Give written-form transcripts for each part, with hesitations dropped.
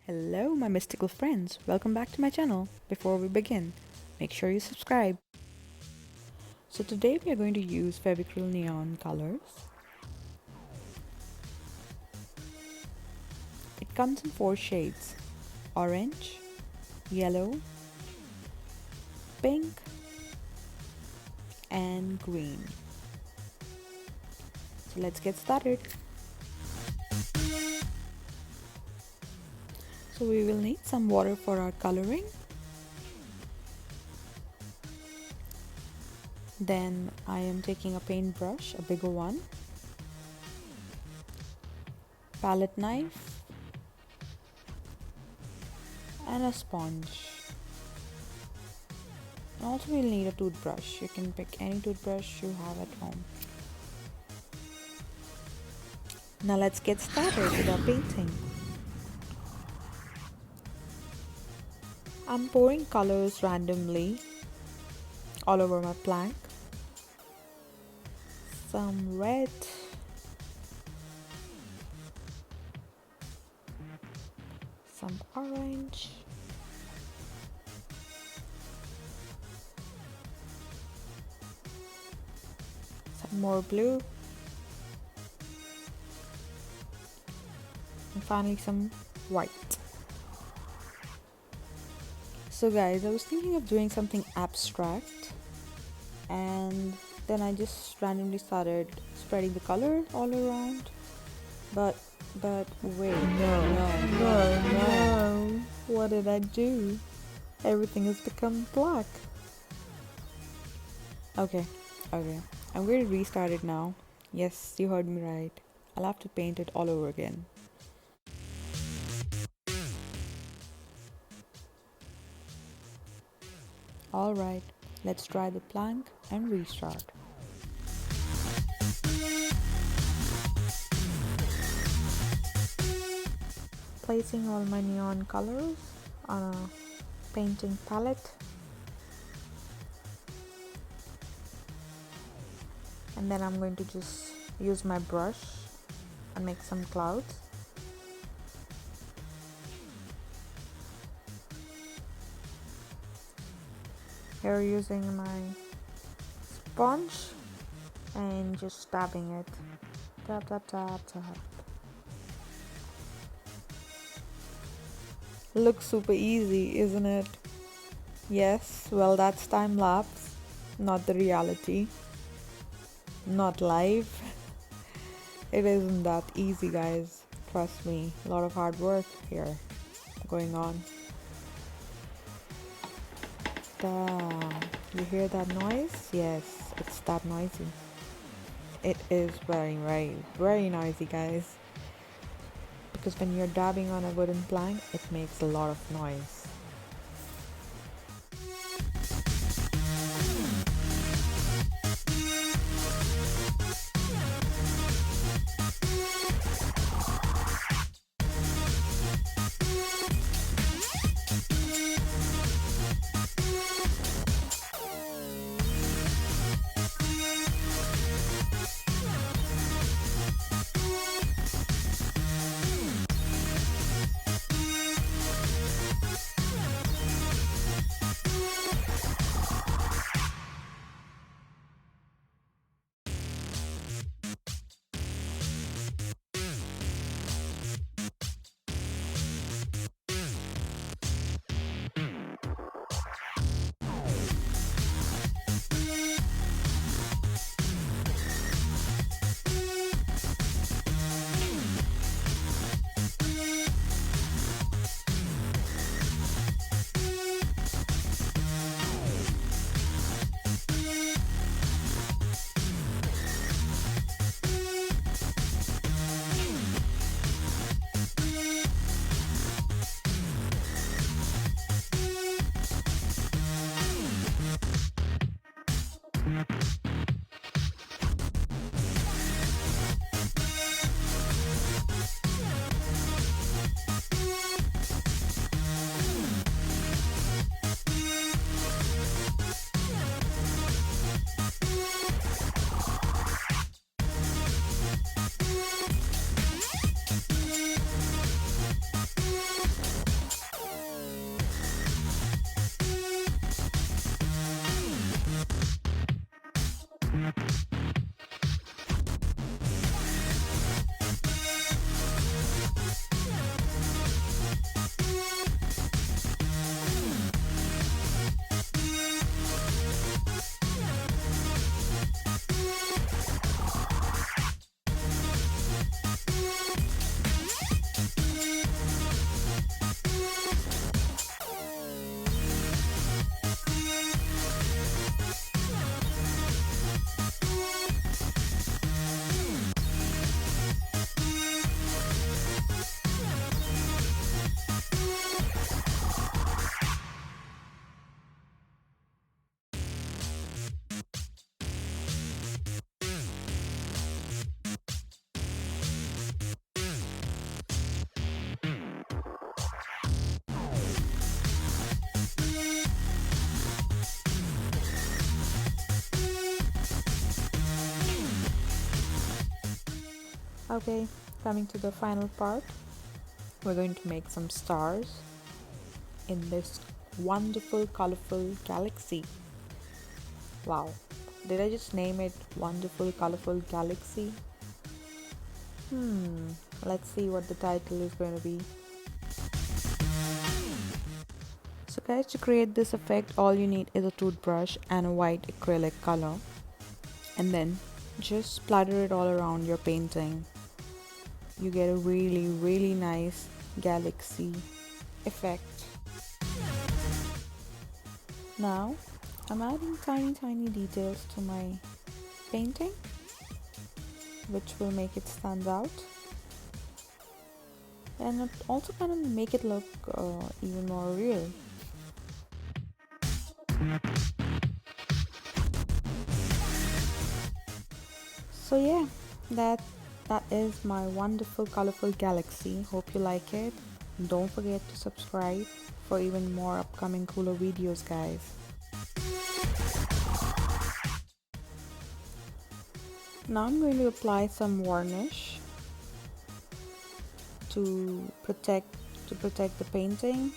Hello, my mystical friends. Welcome back to my channel. Before we begin, make sure you subscribe. So today we are going to use Fevicryl neon colors. It comes in 4 shades: orange, yellow, pink, and green. So let's get started. So we will need some water for our coloring. Then I am taking a paintbrush, a bigger one, palette knife, and a sponge. And also we'll need a toothbrush. You can pick any toothbrush you have at home. Now let's get started with our painting. I'm pouring colors randomly all over my plank. Some red, some orange, some more blue, and finally some white. So guys, I was thinking of doing something abstract, and then I just randomly started spreading the color all around. But wait, no. What did I do? Everything has become black. Okay. I'm going to restart it now. Yes, you heard me right. I'll have to paint it all over again. Alright, let's try the plank and restart. Placing all my neon colors on a painting palette. And then I'm going to just use my brush and make some clouds. Here using my sponge and just dabbing it. Tap. Looks super easy, isn't it? Yes, well, that's time lapse, not the reality. Not live. It isn't that easy, guys. Trust me, a lot of hard work here going on. Damn. You hear that noise? Yes, it's that noisy. It is very noisy, guys. Because when you're dabbing on a wooden plank, it makes a lot of noise. Okay, coming to the final part, we're going to make some stars in this wonderful, colorful galaxy. Wow, did I just name it Wonderful, Colorful Galaxy? Let's see what the title is going to be. So guys, to create this effect, all you need is a toothbrush and a white acrylic color, and then just splatter it all around your painting. You get a really nice galaxy effect. Now I'm adding tiny details to my painting, which will make it stand out, and it also kind of make it look even more real. So yeah, that is my wonderful colorful galaxy. Hope you like it. Don't forget to subscribe for even more upcoming cooler videos, guys. Now I'm going to apply some varnish to protect the painting.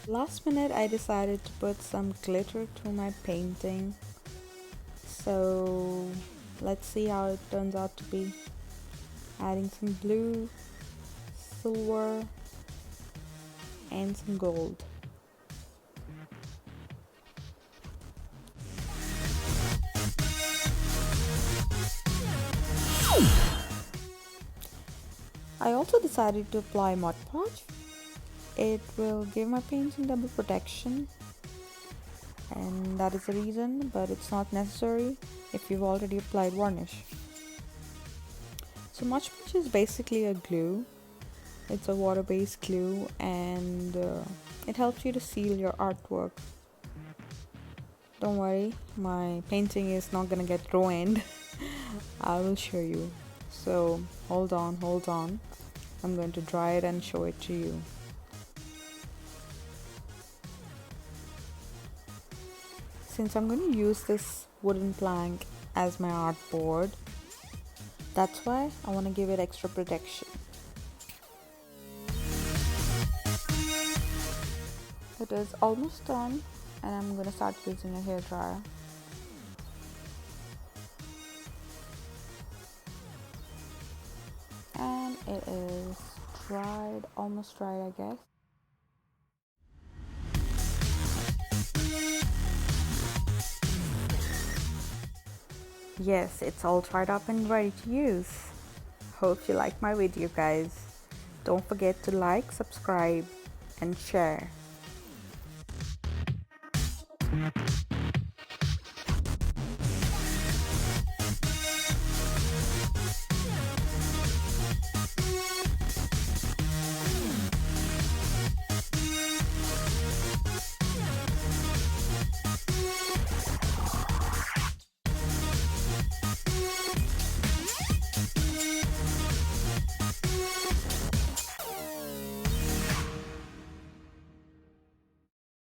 Last minute I decided to put some glitter to my painting, so let's see how it turns out to be. Adding some blue, silver and some gold. I also decided to apply Mod Podge. It will give my painting double protection, and that is the reason, but it's not necessary if you've already applied varnish. So Mod Podge is basically a glue. It's a water-based glue, and it helps you to seal your artwork. Don't worry, my painting is not gonna get ruined. I will show you. So hold on. I'm going to dry it and show it to you. Since I'm going to use this wooden plank as my artboard, that's why I want to give it extra protection. It is almost done, and I'm going to start using a hairdryer. And it is dried, almost dried, I guess. Yes, it's all dried up and ready to use. Hope you like my video, guys. Don't forget to like, subscribe and share.